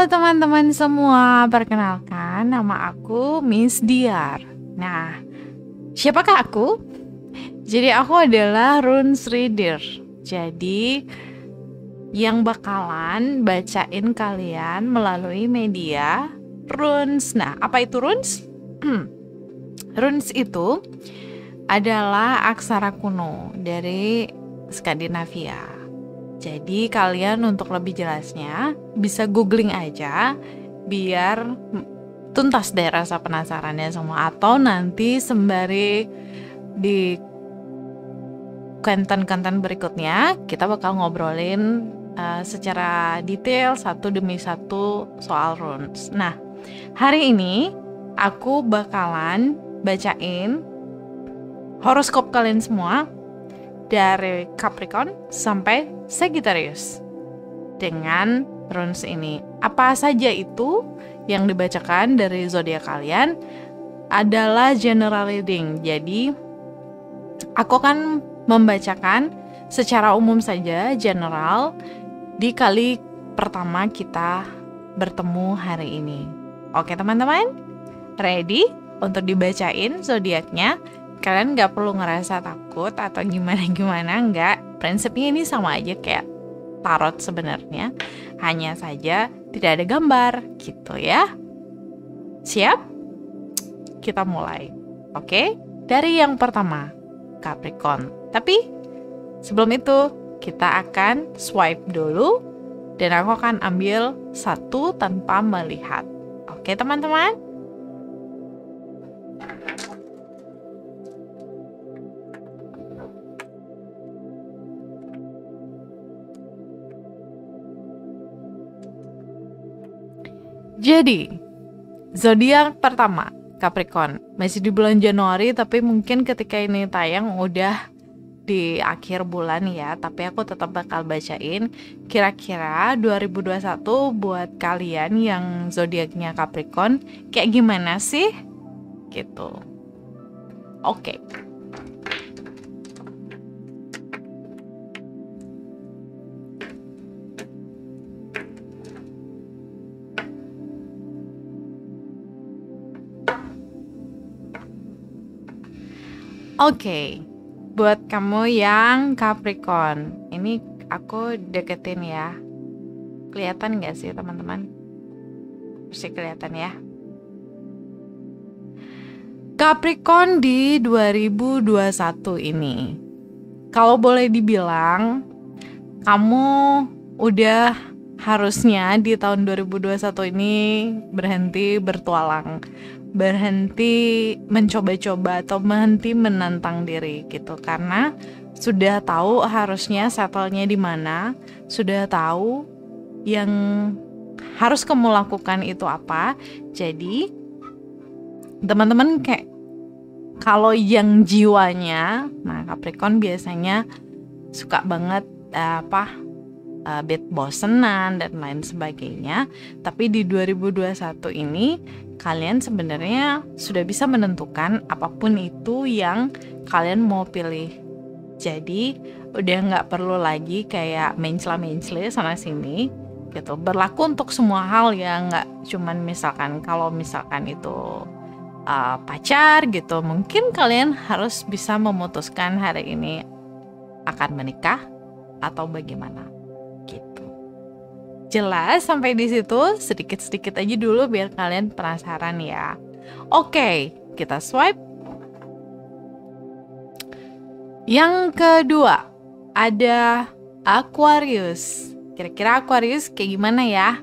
Halo teman-teman semua, perkenalkan nama aku Miss Diar. Nah, siapakah aku? Jadi aku adalah runes reader. Jadi yang bakalan bacain kalian melalui media runes. Nah, apa itu runes? Runes itu adalah aksara kuno dari Skandinavia. Jadi kalian untuk lebih jelasnya bisa googling aja biar tuntas deh rasa penasarannya semua, atau nanti sembari di konten-konten berikutnya kita bakal ngobrolin secara detail satu demi satu soal runes. Nah, hari ini aku bakalan bacain horoskop kalian semua dari Capricorn sampai Sagittarius dengan runes ini. Apa saja itu yang dibacakan dari zodiak kalian adalah general reading. Jadi aku akan membacakan secara umum saja, general, di kali pertama kita bertemu hari ini. Oke teman-teman, ready untuk dibacain zodiaknya? Kalian gak perlu ngerasa takut atau gimana-gimana, enggak. Prinsipnya ini sama aja kayak tarot sebenarnya, hanya saja tidak ada gambar gitu ya. Siap? Kita mulai. Oke, dari yang pertama, Capricorn. Tapi sebelum itu kita akan swipe dulu dan aku akan ambil satu tanpa melihat. Oke teman-teman? Jadi, zodiak pertama, Capricorn. Masih di bulan Januari, tapi mungkin ketika ini tayang udah di akhir bulan ya. Tapi aku tetap bakal bacain kira-kira 2021 buat kalian yang zodiaknya Capricorn kayak gimana sih? Gitu. Oke. Oke, buat kamu yang Capricorn, ini aku deketin ya. Kelihatan gak sih teman-teman? Pasti kelihatan ya. Capricorn di 2021 ini, kalau boleh dibilang, kamu udah harusnya di tahun 2021 ini berhenti bertualang, berhenti mencoba-coba atau berhenti menantang diri gitu, karena sudah tahu harusnya settle-nya di mana, sudah tahu yang harus kamu lakukan itu apa. Jadi teman-teman kayak kalau yang jiwanya, nah Capricorn biasanya suka banget bad bosenan dan lain sebagainya. Tapi di 2021 ini kalian sebenarnya sudah bisa menentukan apapun itu yang kalian mau pilih. Jadi udah nggak perlu lagi kayak mencela-mencela sana sini gitu. Berlaku untuk semua hal ya, nggak cuman misalkan kalau misalkan itu pacar gitu, mungkin kalian harus bisa memutuskan hari ini akan menikah atau bagaimana. Jelas sampai di situ, sedikit-sedikit aja dulu biar kalian penasaran ya. Oke, kita swipe. Yang kedua, ada Aquarius. Kira-kira Aquarius kayak gimana ya?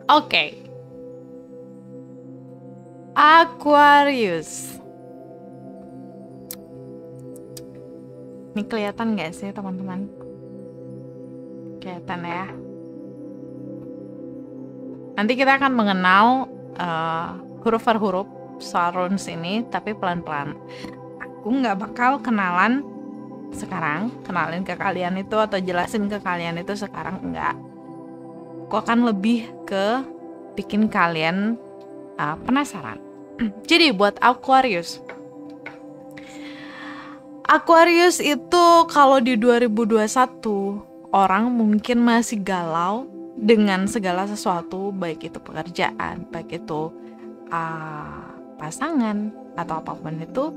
Oke. Aquarius. Ini kelihatan gak sih teman-teman? Kelihatan ya. Nanti kita akan mengenal huruf per huruf soal runes ini, tapi pelan-pelan. Aku gak bakal kenalan sekarang, kenalin ke kalian itu atau jelasin ke kalian itu sekarang, enggak. Aku akan lebih ke bikin kalian penasaran. Jadi buat Aquarius itu kalau di 2021 orang mungkin masih galau dengan segala sesuatu, baik itu pekerjaan, baik itu pasangan atau apapun itu.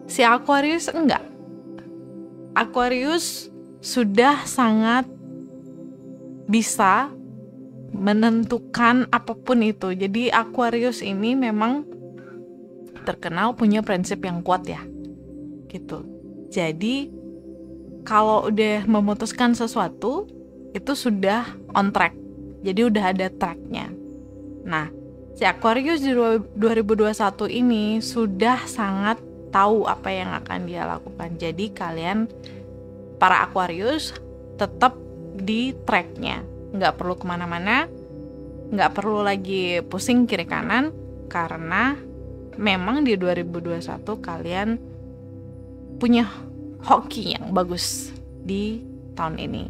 Si Aquarius enggak. Aquarius sudah sangat bisa menentukan apapun itu. Jadi Aquarius ini memang terkenal punya prinsip yang kuat ya, gitu. Jadi kalau udah memutuskan sesuatu itu sudah on track. Jadi udah ada tracknya. Nah, si Aquarius di 2021 ini sudah sangat tahu apa yang akan dia lakukan. Jadi kalian para Aquarius tetap di tracknya, nggak perlu kemana-mana, nggak perlu lagi pusing kiri kanan, karena memang di 2021 kalian punya hoki yang bagus di tahun ini.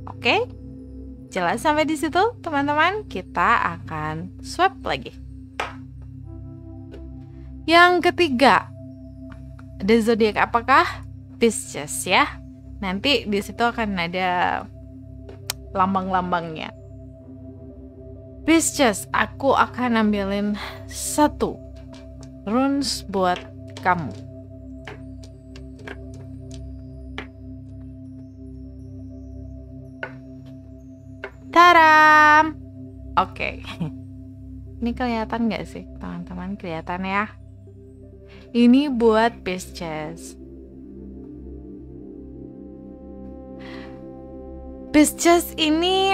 Oke? Jelas sampai di situ, teman-teman? Kita akan swap lagi. Yang ketiga, ada zodiak apakah? Pisces ya. Nanti di situ akan ada lambang-lambangnya. Pisces, aku akan ambilin 1 runes buat kamu. Taram. Oke. Ini kelihatan gak sih, teman-teman? Kelihatan ya? Ini buat Pisces. Pisces ini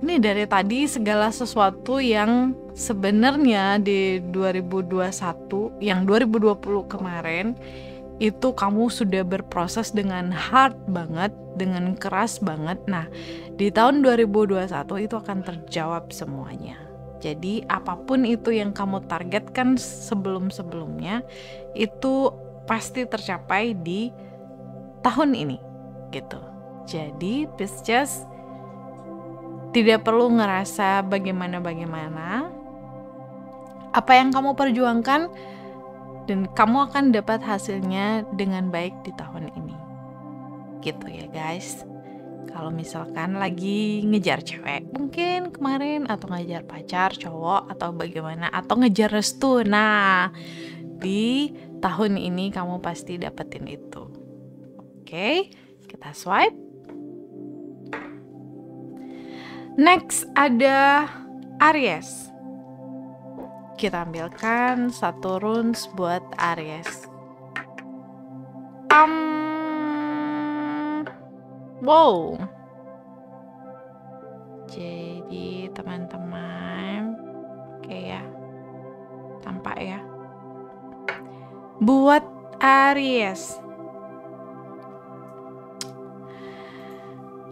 dari tadi segala sesuatu yang sebenarnya di 2021, yang 2020 kemarin itu kamu sudah berproses dengan hard banget, dengan keras banget. Nah, di tahun 2021 itu akan terjawab semuanya. Jadi apapun itu yang kamu targetkan sebelum-sebelumnya itu pasti tercapai di tahun ini, gitu. Jadi Pisces tidak perlu ngerasa bagaimana. Apa yang kamu perjuangkan dan kamu akan dapat hasilnya dengan baik di tahun ini. Gitu ya guys. Kalau misalkan lagi ngejar cewek mungkin kemarin, atau ngejar pacar cowok, atau bagaimana, atau ngejar restu, nah di tahun ini kamu pasti dapetin itu. Oke, kita swipe. Next ada Aries. Kita ambilkan 1 runes buat Aries. Wow. Jadi teman-teman, oke ya, tampak ya. Buat Aries.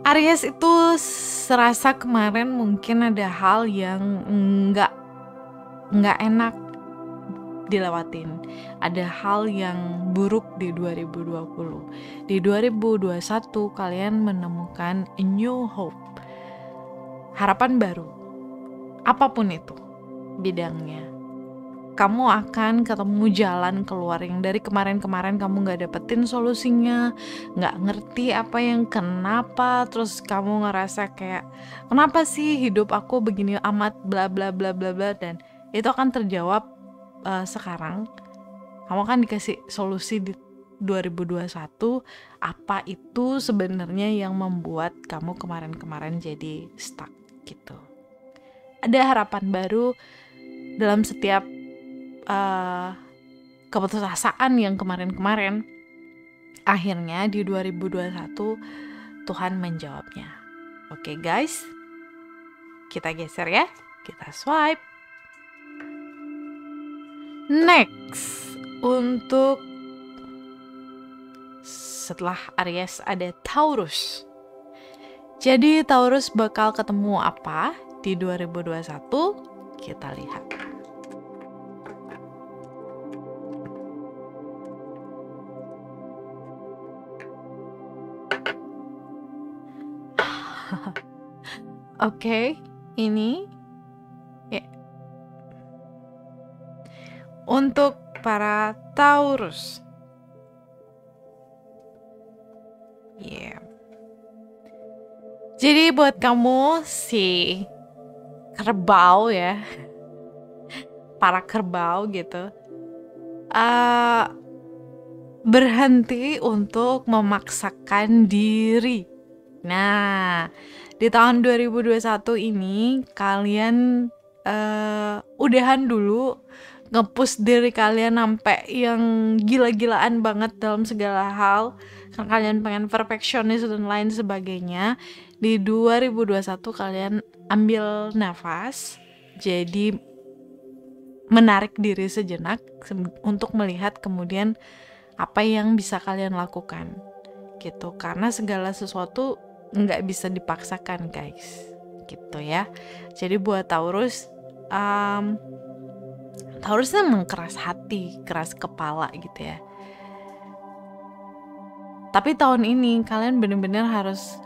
Aries itu serasa kemarin mungkin ada hal yang nggak enak dilewatin. Ada hal yang buruk di 2020. Di 2021 kalian menemukan a new hope. Harapan baru. Apapun itu bidangnya. Kamu akan ketemu jalan keluar yang dari kemarin-kemarin kamu gak dapetin solusinya, gak ngerti apa yang kenapa, terus kamu ngerasa kayak kenapa sih hidup aku begini amat bla bla bla bla bla, dan itu akan terjawab sekarang. Kamu akan dikasih solusi di 2021 apa itu sebenarnya yang membuat kamu kemarin-kemarin jadi stuck gitu. Ada harapan baru dalam setiap keputusasaan yang kemarin-kemarin. Akhirnya di 2021 Tuhan menjawabnya. Oke guys, kita geser ya, kita swipe. Next, untuk setelah Aries ada Taurus. Jadi Taurus bakal ketemu apa di 2021? Kita lihat. Oke, ini ya. untuk para Taurus. Yeah. Jadi buat kamu si kerbau ya, para kerbau gitu, berhenti untuk memaksakan diri. Nah, di tahun 2021 ini kalian udahan dulu nge-push diri kalian sampai yang gila-gilaan banget dalam segala hal, karena kalian pengen perfeksionis dan lain sebagainya. Di 2021 kalian ambil nafas, jadi menarik diri sejenak untuk melihat kemudian apa yang bisa kalian lakukan gitu, karena segala sesuatu nggak bisa dipaksakan guys, gitu ya. Jadi buat Taurus, Taurus emang keras hati, keras kepala gitu ya. Tapi tahun ini kalian benar-benar harus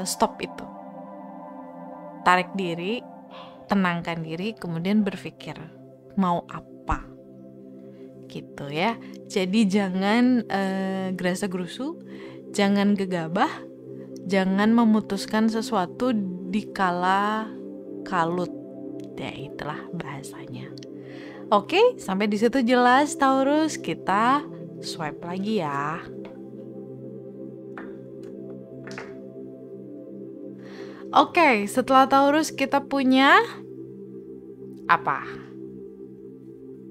stop itu. Tarik diri, tenangkan diri, kemudian berpikir mau apa. Gitu ya. Jadi jangan gerasa-gerusu, jangan gegabah, jangan memutuskan sesuatu dikala kalut. Ya itulah bahasanya. Oke, sampai di situ jelas Taurus. Kita swipe lagi ya. Oke, setelah Taurus kita punya apa?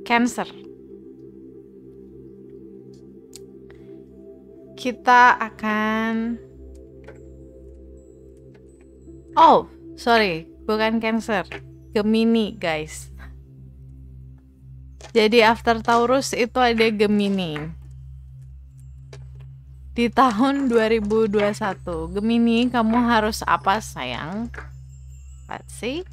Cancer. Kita akan bukan Cancer, Gemini guys. Jadi after Taurus itu ada Gemini. Di tahun 2021, Gemini, kamu harus apa sayang? Let's see.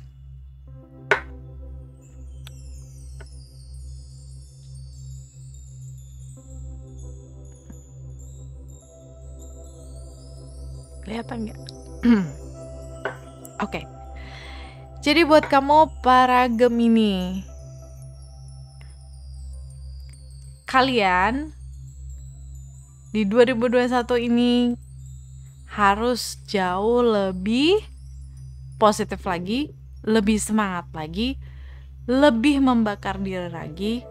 Kelihatan nggak? Oke. Jadi buat kamu para Gemini, kalian di 2021 ini harus jauh lebih positif lagi, lebih semangat lagi, lebih membakar diri lagi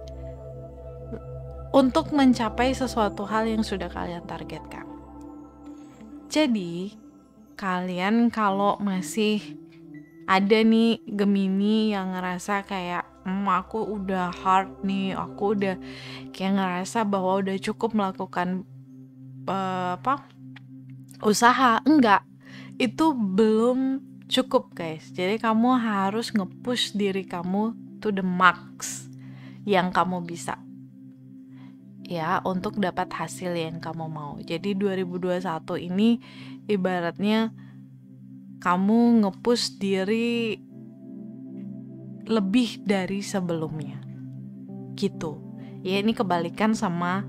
untuk mencapai sesuatu hal yang sudah kalian targetkan. Jadi, kalian kalau masih ada nih Gemini yang ngerasa kayak aku udah hard nih, aku udah kayak ngerasa bahwa udah cukup melakukan usaha, enggak, itu belum cukup guys. Jadi kamu harus nge-push diri kamu to the max yang kamu bisa ya, untuk dapat hasil yang kamu mau. Jadi 2021 ini ibaratnya kamu nge-push diri lebih dari sebelumnya gitu ya. Ini kebalikan sama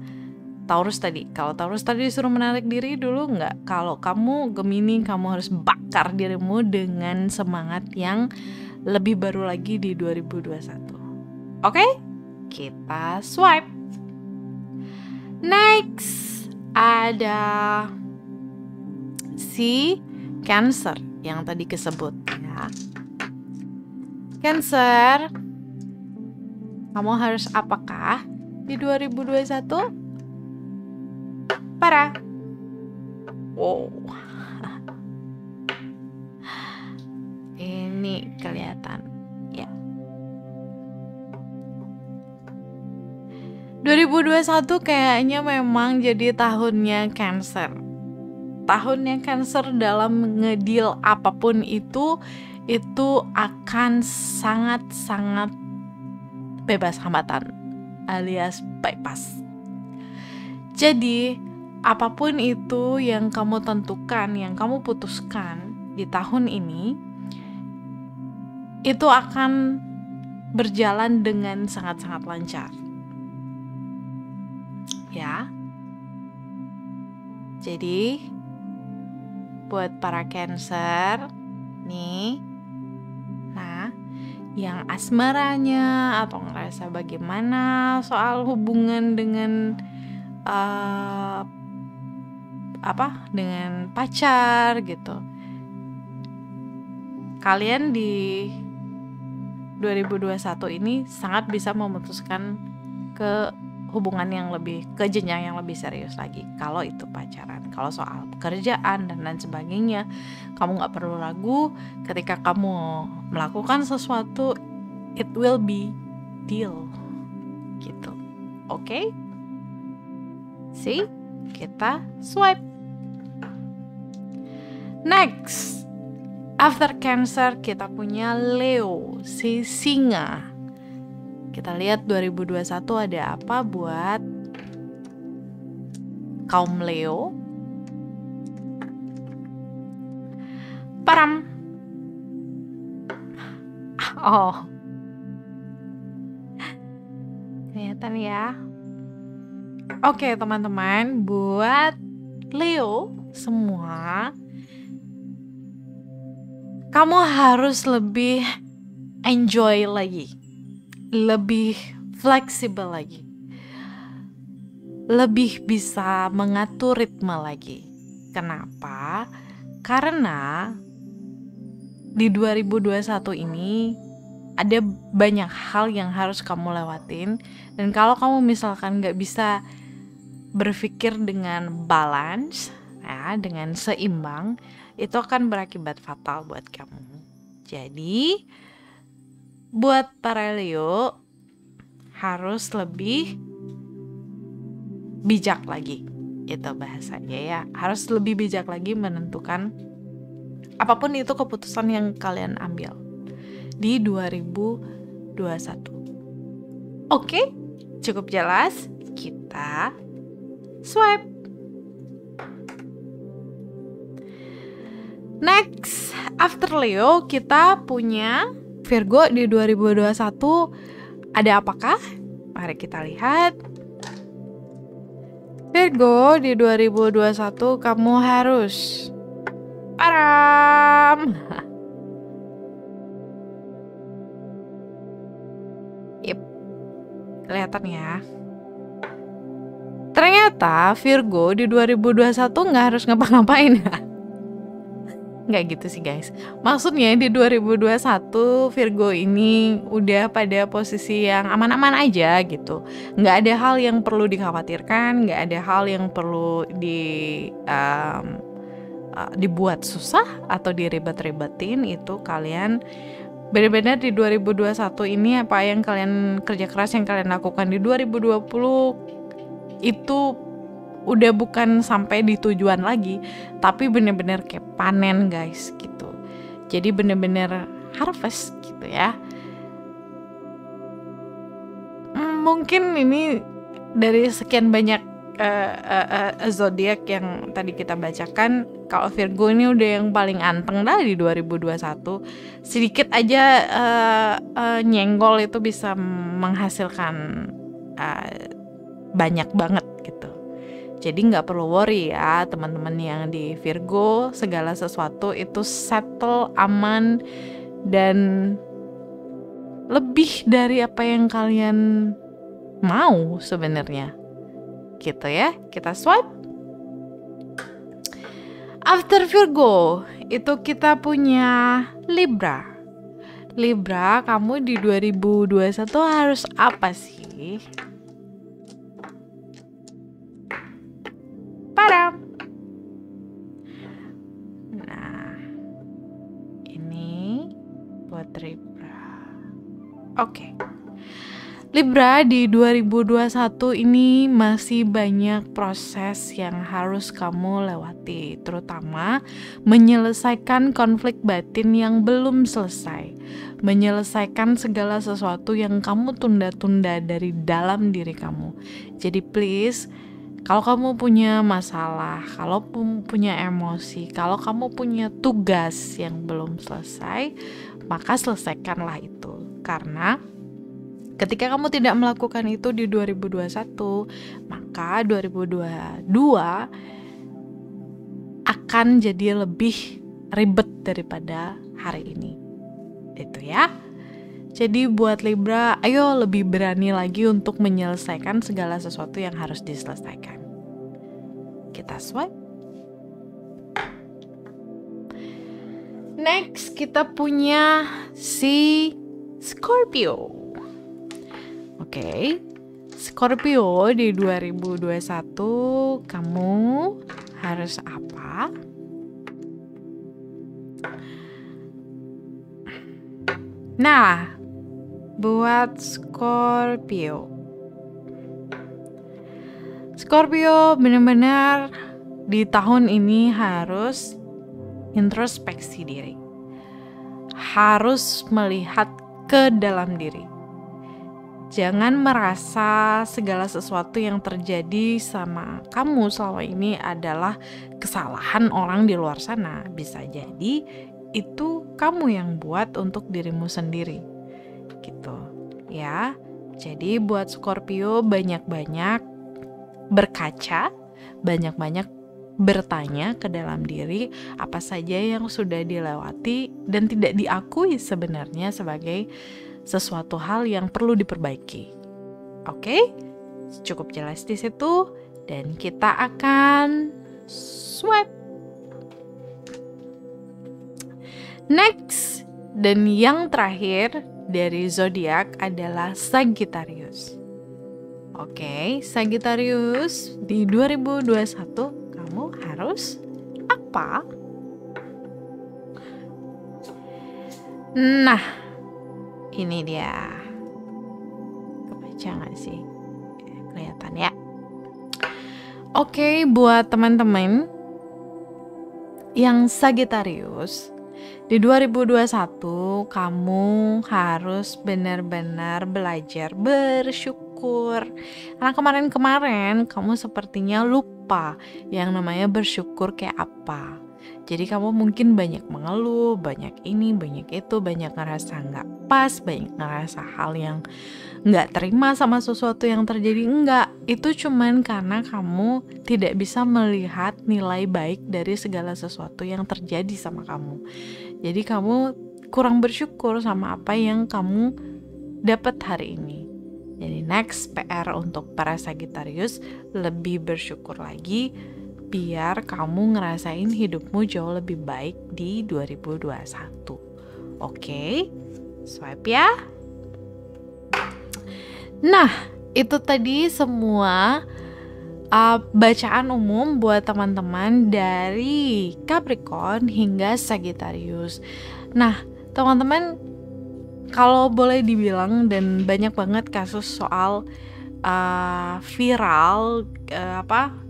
Taurus tadi. Kalau Taurus tadi disuruh menarik diri dulu, enggak. Kalau kamu Gemini, kamu harus bakar dirimu dengan semangat yang lebih baru lagi di 2021. Oke? Kita swipe. Next ada si Cancer yang tadi kesebut ya. Cancer, kamu harus apakah di 2021? Para. Wow. Ini kelihatan ya. 2021 kayaknya memang jadi tahunnya Cancer. Tahunnya Cancer dalam ngedeal apapun itu akan sangat-sangat bebas hambatan alias bypass. Jadi apapun itu yang kamu tentukan, yang kamu putuskan di tahun ini, itu akan berjalan dengan sangat-sangat lancar. Ya. Jadi buat para Cancer nih, nah yang asmaranya atau ngerasa bagaimana soal hubungan dengan dengan pacar gitu. Kalian di 2021 ini sangat bisa memutuskan ke hubungan yang lebih, ke jenjang yang lebih serius lagi. Kalau itu pacaran, kalau soal pekerjaan dan lain sebagainya, kamu gak perlu ragu ketika kamu melakukan sesuatu, it will be deal gitu. Oke? See? Kita swipe. Next, after Cancer kita punya Leo, si singa. Kita lihat 2021 ada apa buat kaum Leo. Param. Oh, kelihatan ya. Oke teman-teman, buat Leo semua, kamu harus lebih enjoy lagi, lebih fleksibel lagi, lebih bisa mengatur ritme lagi. Kenapa? Karena di 2021 ini ada banyak hal yang harus kamu lewatin, dan kalau kamu misalkan gak bisa berpikir dengan balance, ya, dengan seimbang, itu akan berakibat fatal buat kamu. Jadi buat para Leo harus lebih bijak lagi, itu bahasanya ya, harus lebih bijak lagi menentukan apapun itu keputusan yang kalian ambil di 2021. Oke, cukup jelas? Kita swipe. Next, after Leo kita punya Virgo di 2021. Ada apakah? Mari kita lihat. Virgo di 2021 kamu harus param. Yep, kelihatan ya. Ternyata Virgo di 2021 nggak harus ngapa-ngapain ya. Nggak gitu sih guys. Maksudnya di 2021 Virgo ini udah pada posisi yang aman-aman aja gitu. Nggak ada hal yang perlu dikhawatirkan, nggak ada hal yang perlu dibuat susah atau diribet-ribetin. Itu kalian benar-benar di 2021 ini apa yang kalian kerja keras yang kalian lakukan di 2020 itu udah bukan sampai di tujuan lagi, tapi bener-bener kayak panen guys gitu. Jadi bener-bener harvest gitu ya. Mungkin ini dari sekian banyak zodiak yang tadi kita bacakan, kalau Virgo ini udah yang paling anteng dah di 2021. Sedikit aja nyenggol itu bisa menghasilkan banyak banget gitu. Jadi nggak perlu worry ya teman-teman yang di Virgo, segala sesuatu itu settle, aman, dan lebih dari apa yang kalian mau sebenarnya. Gitu ya, kita swipe. After Virgo, itu kita punya Libra. Libra, kamu di 2021 harus apa sih? Param. Nah, ini buat Libra. Oke. Libra di 2021 ini masih banyak proses yang harus kamu lewati, terutama menyelesaikan konflik batin yang belum selesai, menyelesaikan segala sesuatu yang kamu tunda-tunda dari dalam diri kamu. Jadi please, kalau kamu punya masalah, kalau punya emosi, kalau kamu punya tugas yang belum selesai, maka selesaikanlah itu. Karena ketika kamu tidak melakukan itu di 2021, maka 2022 akan jadi lebih ribet daripada hari ini. Itu ya. Jadi buat Libra, ayo lebih berani lagi untuk menyelesaikan segala sesuatu yang harus diselesaikan. Kita swipe. Next, kita punya si Scorpio. Oke. Scorpio di 2021 kamu harus apa? Nah, buat Scorpio benar-benar di tahun ini harus introspeksi diri, harus melihat ke dalam diri. Jangan merasa segala sesuatu yang terjadi sama kamu selama ini adalah kesalahan orang di luar sana. Bisa jadi itu kamu yang buat untuk dirimu sendiri, gitu ya. Jadi buat Scorpio banyak-banyak berkaca, banyak-banyak bertanya ke dalam diri apa saja yang sudah dilewati dan tidak diakui sebenarnya sebagai sesuatu hal yang perlu diperbaiki. Oke? Cukup jelas di situ dan kita akan swipe. Next dan yang terakhir dari zodiak adalah Sagittarius. Oke, Sagittarius di 2021 kamu harus apa? Nah, ini dia. Kebaca gak sih? Kelihatan ya? Oke, buat teman-teman yang Sagittarius, di 2021 kamu harus benar-benar belajar bersyukur. Karena kemarin-kemarin kamu sepertinya lupa yang namanya bersyukur kayak apa. Jadi kamu mungkin banyak mengeluh, banyak ini, banyak itu, banyak ngerasa nggak pas, banyak ngerasa hal yang nggak terima sama sesuatu yang terjadi. Enggak, itu cuman karena kamu tidak bisa melihat nilai baik dari segala sesuatu yang terjadi sama kamu. Jadi kamu kurang bersyukur sama apa yang kamu dapat hari ini. Jadi next PR untuk para Sagittarius, lebih bersyukur lagi biar kamu ngerasain hidupmu jauh lebih baik di 2021. Oke, swipe ya. Nah, itu tadi semua bacaan umum buat teman-teman dari Capricorn hingga Sagittarius. Nah, teman-teman, kalau boleh dibilang dan banyak banget kasus soal viral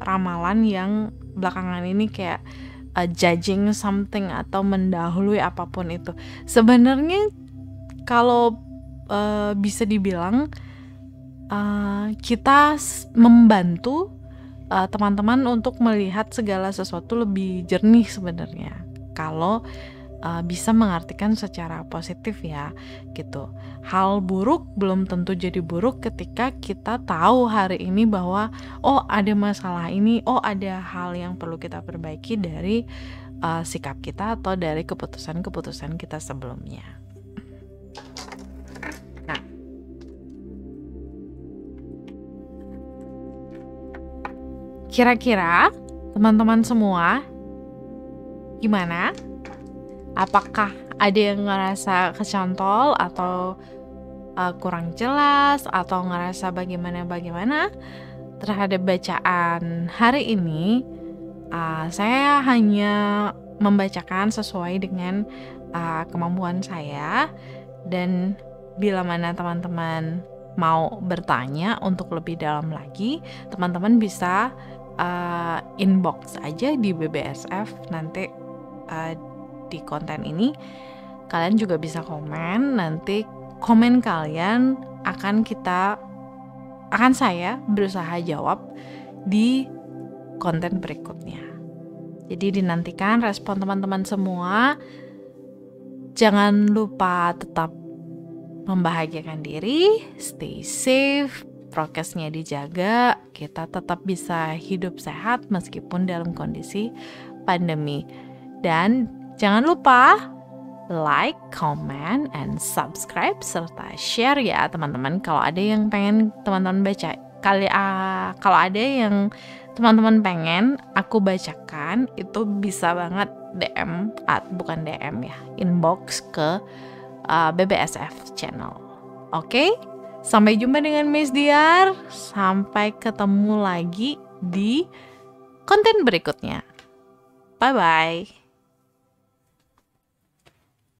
ramalan yang belakangan ini kayak judging something atau mendahului apapun itu. Sebenarnya kalau bisa dibilang kita membantu teman-teman untuk melihat segala sesuatu lebih jernih sebenarnya kalau bisa mengartikan secara positif ya gitu. Hal buruk belum tentu jadi buruk ketika kita tahu hari ini bahwa oh ada masalah ini, oh ada hal yang perlu kita perbaiki dari sikap kita atau dari keputusan-keputusan kita sebelumnya. Nah, kira-kira teman-teman semua gimana? Apakah ada yang ngerasa kecantol atau kurang jelas atau ngerasa bagaimana terhadap bacaan hari ini? Saya hanya membacakan sesuai dengan kemampuan saya, dan bila mana teman-teman mau bertanya untuk lebih dalam lagi, teman-teman bisa inbox aja di BBSF nanti di konten ini. Kalian juga bisa komen, nanti komen kalian akan saya berusaha jawab di konten berikutnya. Jadi dinantikan respon teman-teman semua. Jangan lupa tetap membahagiakan diri, stay safe, prokesnya dijaga, kita tetap bisa hidup sehat meskipun dalam kondisi pandemi. Dan jangan lupa like, comment, and subscribe serta share ya teman-teman. Kalau ada yang pengen teman-teman baca, kalau ada yang teman-teman pengen aku bacakan, itu bisa banget DM, bukan DM ya, inbox ke BBSF channel. Oke? Sampai jumpa dengan Miss Diar. Sampai ketemu lagi di konten berikutnya. Bye-bye.